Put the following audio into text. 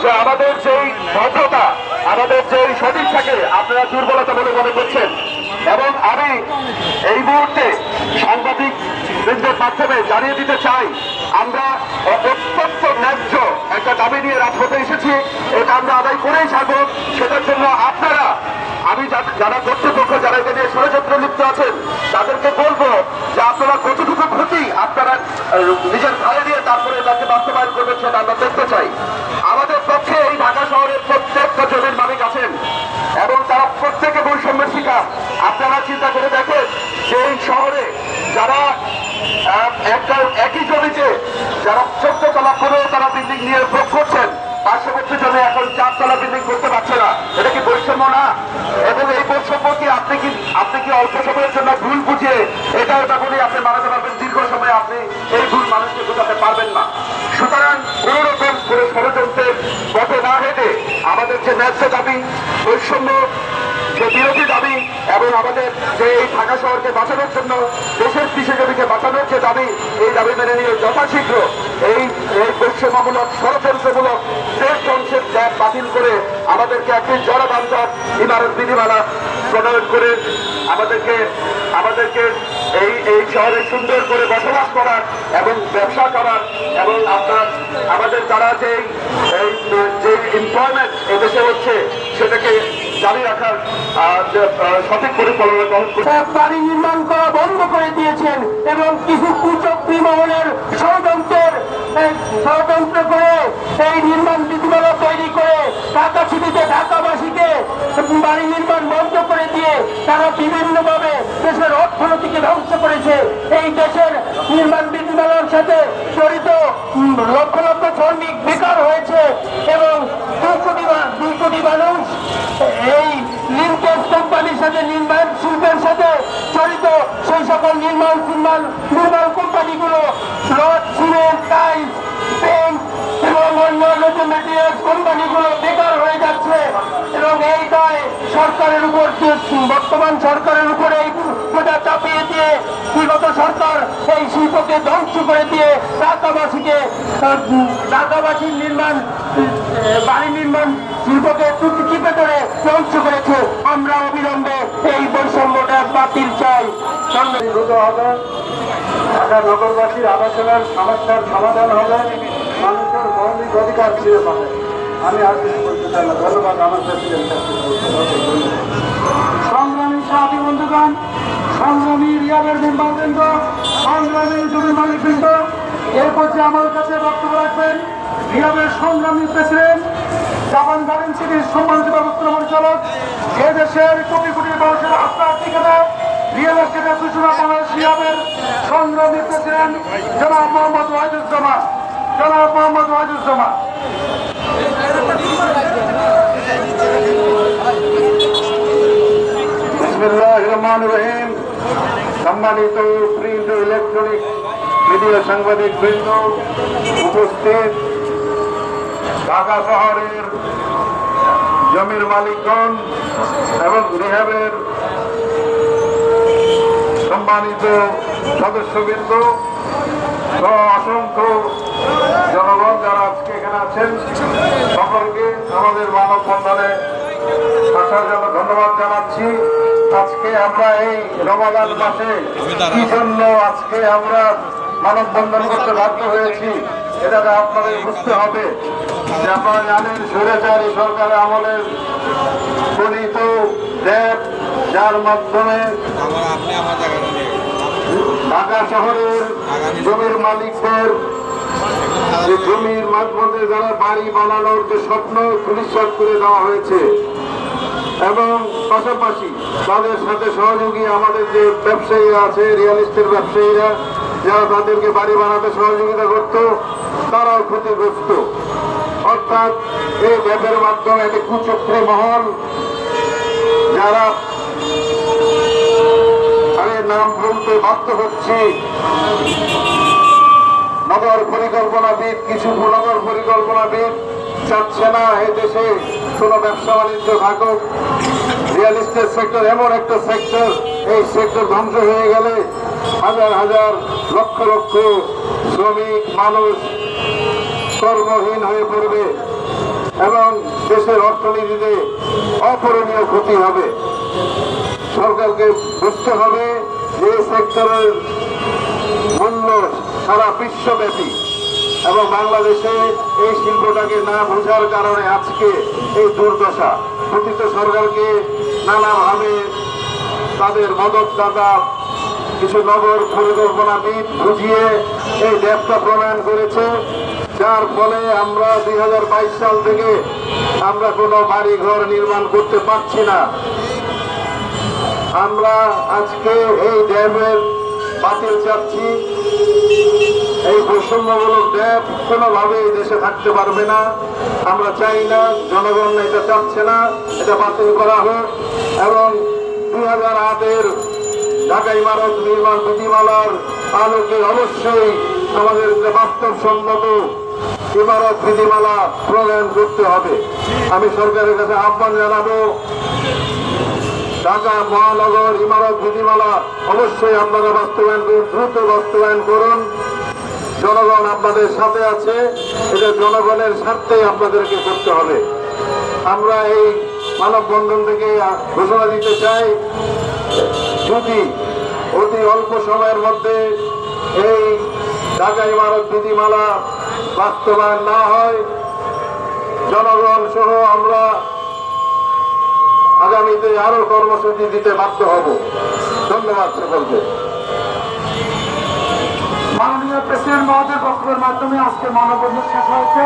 যে আমাদের যেই ভদ্রতা, আমাদের যেই সদিচ্ছাকে আপনারা দুর্বলতা বলে মনে করছেন। এবং আমি এই মুহূর্তে সাংবাদিক বৃন্দের মাধ্যমে জানিয়ে দিতে চাই, আমরা অত্যন্ত ন্যায্য একটা দাবি নিয়ে রাজপথে এসেছি। এটা আমরা আদায় করেই ছাড়বো। সেটার জন্য আপনারা, আমি যারা কর্তৃপক্ষ, যারা এটা নিয়ে ষড়যন্ত্র লিপ্ত আছেন, তাদেরকে বলবো যে আপনারা কতটুকু ক্ষতি আপনারা নিজের ঘাড়ে নিয়ে তারপরে তাকে বাস্তবায়ন করবেন সেটা আমরা দেখতে চাই। আমাদের পক্ষে এই ঢাকা শহরের প্রত্যেকটা জমির মালিক আছেন এবং তারা প্রত্যেকে বৈষম্যের শিকার। আপনারা চিন্তা করে দেখেন যে এই শহরে যারা একই জমিতে যারা 14 তলা করে তারা বিল্ডিং নিয়ে ভোগ করছেন, পার্শ্ববর্তী জমি এখন 4 তলা বিল্ডিং করতে পারছে না। এটা কি বৈষম্য না? এবং এই বৈষম্য কি আপনি কি অল্প সময়ের জন্য ভুল বুঝিয়ে এটা বলে আপনি মানাতে পারবেন? দীর্ঘ সময়ে আপনি এই ভুল মানুষকে বোঝাতে পারবেন না। সুতরাং কোন রকম করে ষড়যন্ত্রের পথে না হেঁটে আমাদের যে ন্যায্য দাবি, বৈষম্য যে বিরোধী দাবি এবং আমাদের যে এই ঢাকা শহরকে বাঁচানোর জন্য দেশের কৃষি জমিকে বাঁচানোর যে দাবি, এই দাবি মেনে নিয়ে যথাশীঘ্র এই বৈষম্যমূলক ষড়যন্ত্রমূলক দেশ ধ্বংসের ত্যাগ বাতিল করে আমাদেরকে একটি জনবান্ধব ইমারত বিধিমালা প্রণয়ন করে আমাদেরকে এই শহরে সুন্দর করে বসবাস করার এবং ব্যবসা করার এবং আমাদের দ্বারা যে এমপ্লয়মেন্ট এদেশে হচ্ছে সেটাকে জারি রাখার সঠিক পরিকল্পনা গ্রহণ করে বাড়ি নির্মাণ করা বন্ধ করে দিয়েছেন এবং কিছু কুচক্রী মহলের ষড়যন্ত্র করে এই নির্মাণ বিধিমালা তৈরি করে ঢাকা সিটিতে ঢাকাবাসীকে বাড়ি নির্মাণ বন্ধ করে দিয়ে তারা বিভিন্নভাবে দেশের অর্থনীতিকে ধ্বংস করেছে। এই দেশের নির্মাণ বিধিমালার সাথে জড়িত লক্ষ লক্ষ শ্রমিক বেকার হয়েছে এবং 2 কোটি মানুষ এই লিঙ্কেজ কোম্পানির সাথে, নির্মাণ শিল্পের সাথে জড়িত সেই সকল নির্মাণ কোম্পানিগুলো রড, সিমেন্ট, টাইলস, পেইন্ট এবং অন্যান্য যে মেটেরিয়ালস কোম্পানিগুলো বেকার হয়ে যাচ্ছে এবং এই দায় সরকারের উপর, বর্তমান সরকারের উপরে এই বোঝা চাপিয়ে দিয়ে বিগত সরকার এই শিল্পকে ধ্বংস করে দিয়ে ঢাকাবাসীর বাড়ি নির্মাণ শিল্পকে চিপে ধরে ধ্বংস করেছে। আমরা অবিলম্বে এই বৈষম্যটা বাতিল চাই। ঢাকা নগরবাসীর আবাসনের সমস্যার সমাধান হবে, মানুষের মৌলিক অধিকার ফিরে পাবে। আমি আর কিছু বলতে চাই না। ধন্যবাদ আমার প্রেসিডেন্ট। সংগ্রামী সাথী বন্ধুগণ, সংগ্রামী রিয়াবের মেম্বারবৃন্দ, সংগ্রামী জমি মালিকবৃন্দ, এরপর যে আমার কাছে বক্তব্য রাখবেন রিয়াবের সংগ্রামী প্রেসিডেন্ট, জাপান গার্ডেন সিটির সম্মানিত ব্যবস্থাপনা পরিচালক, এদেশের কোটি কোটি মানুষের আস্থার ঠিকানা রিয়েল এস্টেট অ্যাসোসিয়েশন বাংলাদেশ রিয়াবের সংগ্রামী প্রেসিডেন্ট জনাব মোহাম্মদ ওয়াহিদুজ্জামান। বিসমিল্লাহির রহমানির রহিম। সম্মানিত প্রিন্ট ও ইলেকট্রনিক মিডিয়া সাংবাদিক বৃন্দ, উপস্থিত ঢাকা শহরের জমির মালিকগণ এবং রিহাবের সম্মানিত সদস্যবৃন্দ সহ অসংখ্য জনগণ যারা আজকে এখানে আছেন, সকলকে আমাদের মানববন্ধনে আসার জন্য ধন্যবাদ জানাচ্ছি। আজকে আমরা এই রমাদান মাসে কি জন্য আজকে আমরা মানববন্ধন করতে বাধ্য হয়েছি, এটাকে আপনাদের বুঝতে হবে। যে আপনারা জানেন, স্বৈরাচারী সরকারের আমলের গণিত দেব, যার মাধ্যমে ঢাকা শহরের জমির মালিকদের জমির মাধ্যমে যারা বাড়ি বানানোর যে স্বপ্ন ধূলিসাৎ করে দেওয়া হয়েছে এবং পাশাপাশি তাদের সাথে সহযোগী আমাদের যে ব্যবসায়ীরা আছে, রিয়েল এস্টেট ব্যবসায়ীরা, যারা তাদেরকে বাড়ি বানাতে সহযোগিতা করত, তারাও ক্ষতিগ্রস্ত। অর্থাৎ এই ব্যাপের মাধ্যমে একটি কুচক্রী মহল, যারা নাম বলতে বাধ্য হচ্ছে, নগর পরিকল্পনাবিদ, কিছু নগর পরিকল্পনাবিদ চাচ্ছে না এই দেশে কোন ব্যবসা বাণিজ্য থাকুক। রিয়েল এস্টেট সেক্টর এমন একটা সেক্টর, এই সেক্টর ধ্বংস হয়ে গেলে হাজার হাজার লক্ষ লক্ষ শ্রমিক মানুষ কর্মহীন হয়ে পড়বে অর্থনীতিতে অপূরণীয় ক্ষতি হবে। সরকারকে বুঝতে হবে যে সেক্টরের মূল্য সারা বিশ্বব্যাপী এবং বাংলাদেশে এই শিল্পটাকে না বোঝার কারণে আজকে এই দুর্দশা। প্রতিটা সরকারকে নানাভাবে তাদের মদতদাতা কিছু নগর পরিকল্পনাবিদ বুঝিয়ে এই ড্যাবটা প্রণয়ন করেছে, যার ফলে আমরা 2022 সাল থেকে আমরা কোনো বাড়ি ঘর নির্মাণ করতে পারছি না। আমরা আজকে এই ড্যামের বাতিল চাচ্ছি। এই বৈষম্যমূলক ড্যাম কোনোভাবেই দেশে থাকতে পারবে না। আমরা চাই না, জনগণ এটা চাচ্ছে না, এটা বাতিল করা হোক এবং 2008-এর ঢাকা ইমারত নির্মাণ বিধিমালার আলোকে অবশ্যই আমাদের বাস্তবসম্মত ইমারত বিধিমালা প্রণয়ন করতে হবে। আমি সরকারের কাছে আহ্বান জানাবো, ঢাকা মহানগর ইমারত বিধিমালা অবশ্যই আপনারা বাস্তবায়ন করুন, দ্রুত বাস্তবায়ন করুন। জনগণ আপনাদের সাথে আছে, এটা জনগণের স্বার্থেই আপনাদেরকে করতে হবে। আমরা এই মানববন্ধন থেকে ঘোষণা দিতে চাই, যদি অতি অল্প সময়ের মধ্যে এই ঢাকা ইমারত বিধিমালা বাস্তবায়ন না হয়, জনগণ সহ আমরা আগামীতে আরো কর্মসূচি দিতে বাধ্য হব। ধন্যবাদ সকলকে। মাননীয় প্রেসিডেন্ট মহোদয়ের বক্তব্যের মাধ্যমে আজকে মানববন্ধন শেষ হয়েছে।